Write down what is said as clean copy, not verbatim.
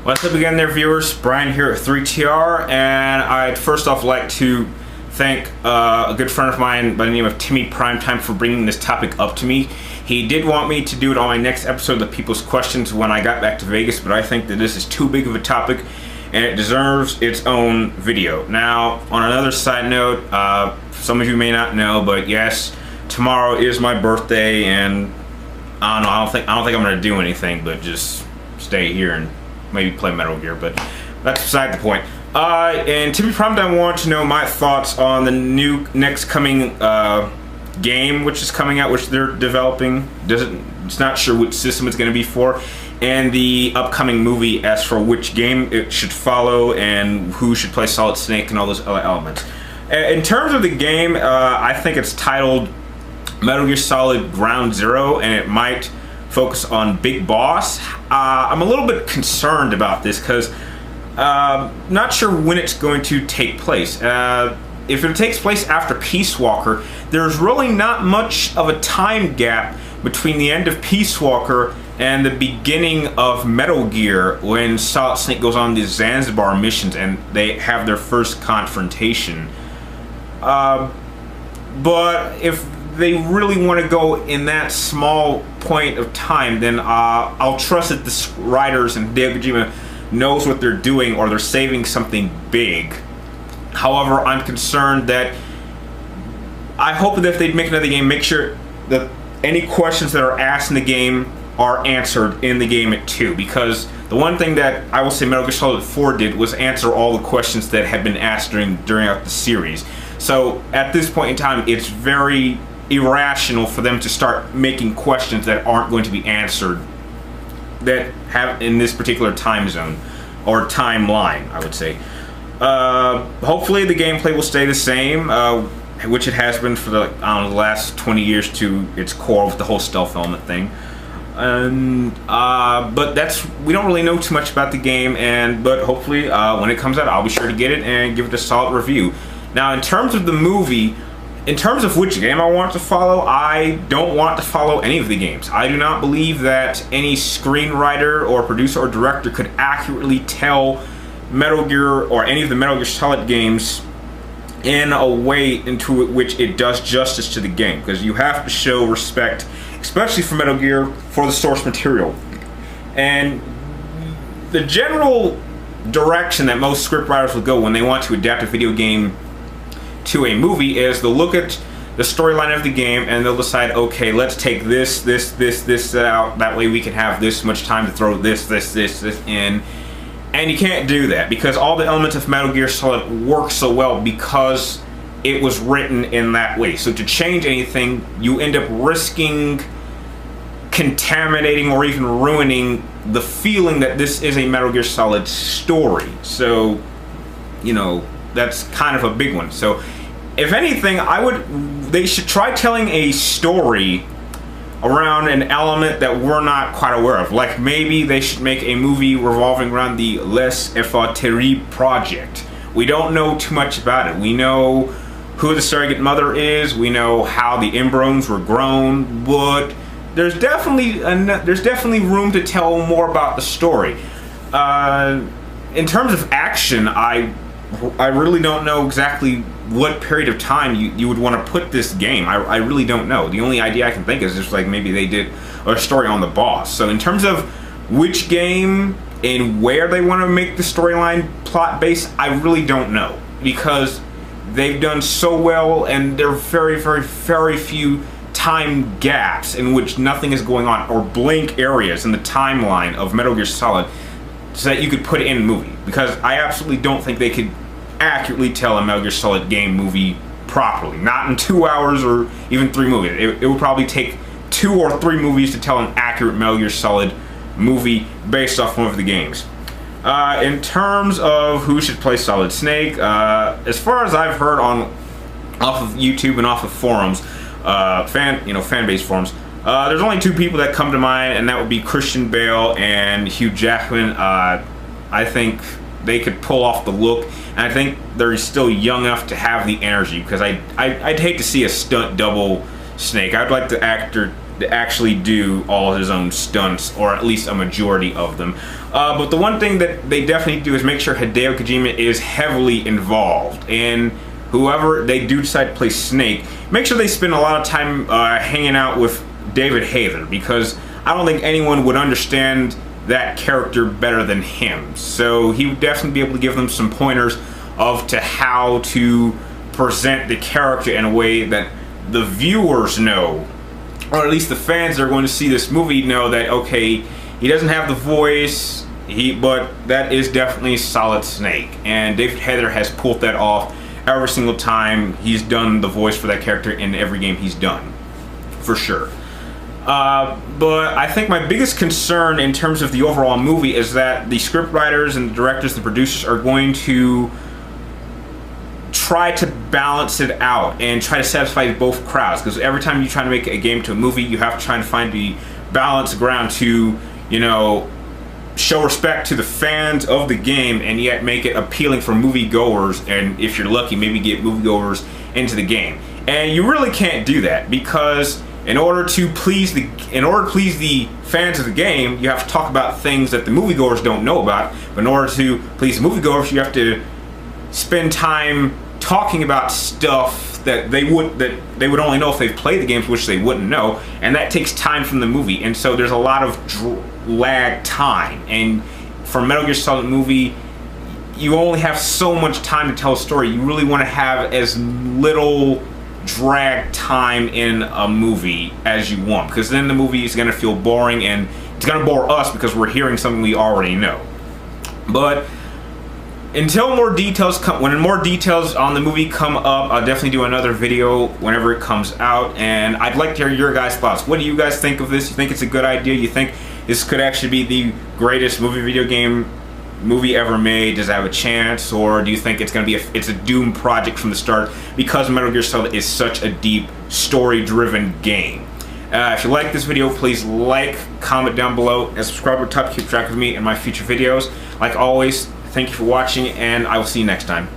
What's up again there, viewers? Brian here at 3TR, and I'd first off like to thank a good friend of mine by the name of Timmy Primetime for bringing this topic up to me. He did want me to do it on my next episode of People's Questions when I got back to Vegas, but I think that this is too big of a topic and it deserves its own video. Now, on another side note, some of you may not know, but yes, tomorrow is my birthday, and I don't think I'm gonna do anything but just stay here and maybe play Metal Gear, but that's beside the point. And Timmy Primetime wanted to know my thoughts on the new next coming game which is coming out, which they're developing. It's not sure which system it's going to be for, and the upcoming movie as for which game it should follow and who should play Solid Snake and all those other elements. In terms of the game, I think it's titled Metal Gear Solid Ground Zero, and it might focus on Big Boss. I'm a little bit concerned about this because not sure when it's going to take place. If it takes place after Peace Walker, there's really not much of a time gap between the end of Peace Walker and the beginning of Metal Gear, when Solid Snake goes on these Zanzibar missions and they have their first confrontation. But if they really want to go in that small point of time, then I'll trust that the writers and Hideo Kojima knows what they're doing, or they're saving something big. However, I'm concerned that I hope that if they make another game, make sure that any questions that are asked in the game are answered in the game too, because the one thing that I will say Metal Gear Solid 4 did was answer all the questions that had been asked during the series. So at this point in time, it's very irrational for them to start making questions that aren't going to be answered, that have in this particular time zone or timeline, I would say. Hopefully the gameplay will stay the same, which it has been for the last 20 years to its core with the whole stealth element thing. And but we don't really know too much about the game, but hopefully when it comes out, I'll be sure to get it and give it a solid review. Now, in terms of the movie, in terms of which game I want to follow, I don't want to follow any of the games. I do not believe that any screenwriter or producer or director could accurately tell Metal Gear or any of the Metal Gear Solid games in a way into which it does justice to the game, because you have to show respect, especially for Metal Gear, for the source material. And the general direction that most scriptwriters will go when they want to adapt a video game to a movie is they'll look at the storyline of the game and they'll decide, okay, let's take this out, that way we can have this much time to throw this in. And you can't do that, because all the elements of Metal Gear Solid work so well because it was written in that way. So to change anything, you end up risking contaminating or even ruining the feeling that this is a Metal Gear Solid story. So, you know, that's kind of a big one. So if anything, they should try telling a story around an element that we're not quite aware of. Like maybe they should make a movie revolving around the Les Enfants Terribles project. We don't know too much about it. We know who the surrogate mother is, we know how the embryos were grown, but there's definitely room to tell more about the story. In terms of action, I really don't know exactly what period of time you would want to put this game. I really don't know. The only idea I can think is just like maybe they did a story on the boss. So in terms of which game and where they want to make the storyline plot based, I really don't know, because they've done so well and there are very, very, very few time gaps in which nothing is going on, or blank areas in the timeline of Metal Gear Solid, so that you could put it in a movie, because I absolutely don't think they could accurately tell a Metal Gear Solid game movie properly. Not in 2 hours or even 3 movies. It would probably take 2 or 3 movies to tell an accurate Metal Gear Solid movie based off one of the games. In terms of who should play Solid Snake, as far as I've heard off of YouTube and off of forums, fan-based forums, there's only 2 people that come to mind, and that would be Christian Bale and Hugh Jackman. I think they could pull off the look, and I think they're still young enough to have the energy, because I'd hate to see a stunt double Snake. I'd like the actor to actually do all his own stunts, or at least a majority of them. But the one thing that they definitely do is make sure Hideo Kojima is heavily involved, and whoever they do decide to play Snake, make sure they spend a lot of time hanging out with David Hayter, because I don't think anyone would understand that character better than him. So he would definitely be able to give them some pointers to how to present the character in a way that the viewers know, or at least the fans that are going to see this movie know that, okay, he doesn't have the voice, but that is definitely Solid Snake. And David Hayter has pulled that off every single time he's done the voice for that character in every game he's done, for sure. But I think my biggest concern in terms of the overall movie is that the scriptwriters and the directors and the producers are going to try to balance it out and try to satisfy both crowds, because every time you try to make a game to a movie, you have to try and find the balanced ground to, you know, show respect to the fans of the game and yet make it appealing for moviegoers, and if you're lucky, maybe get moviegoers into the game. And you really can't do that, because in order to please the fans of the game, you have to talk about things that the moviegoers don't know about. But in order to please the moviegoers, you have to spend time talking about stuff that they would only know if they've played the games, which they wouldn't know, and that takes time from the movie. And so there's a lot of lag time, and for Metal Gear Solid movie, you only have so much time to tell a story. You really want to have as little drag time in a movie as you want, because then the movie is going to feel boring, and it's going to bore us because we're hearing something we already know. But until more details come, when more details on the movie come up, I'll definitely do another video whenever it comes out, and I'd like to hear your guys' thoughts. What do you guys think of this? You think it's a good idea? You think this could actually be the greatest video game movie ever made? Does it have a chance, or do you think it's going to be it's a doomed project from the start because Metal Gear Solid is such a deep story-driven game? If you like this video, please like, comment down below, and subscribe to keep track of me and my future videos. Like always, thank you for watching, and I will see you next time.